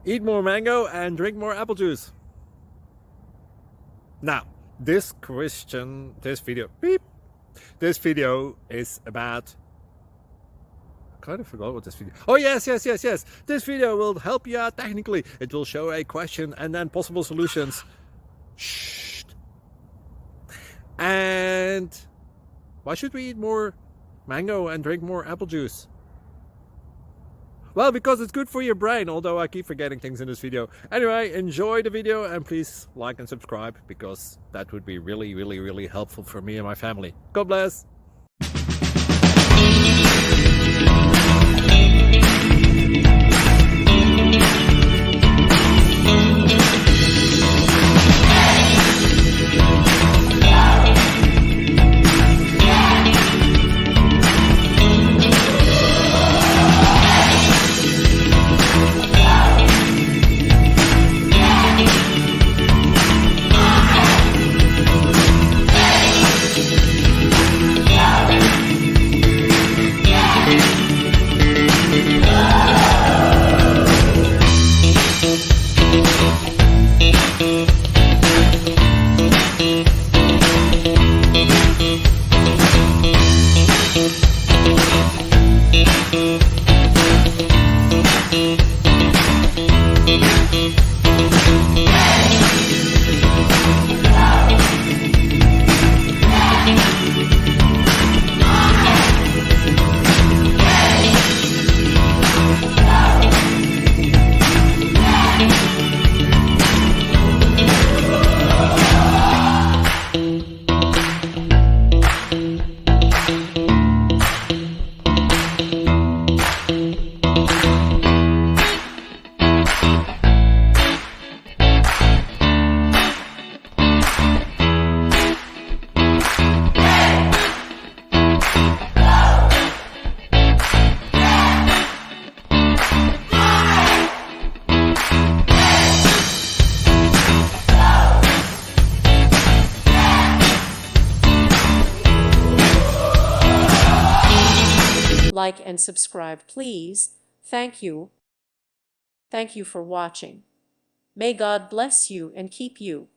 Eat more mango and drink more apple juice. Now, this video is about, I kind of forgot what this video. Oh, yes. This video will help you out technically. It will show a question and then possible solutions. Shh. And why should we eat more mango and drink more apple juice? Well, because it's good for your brain, although I keep forgetting things in this video. Anyway, enjoy the video and please like and subscribe, because that would be really helpful for me and my family. God bless! Like and subscribe, please. Thank you. Thank you for watching. May God bless you and keep you.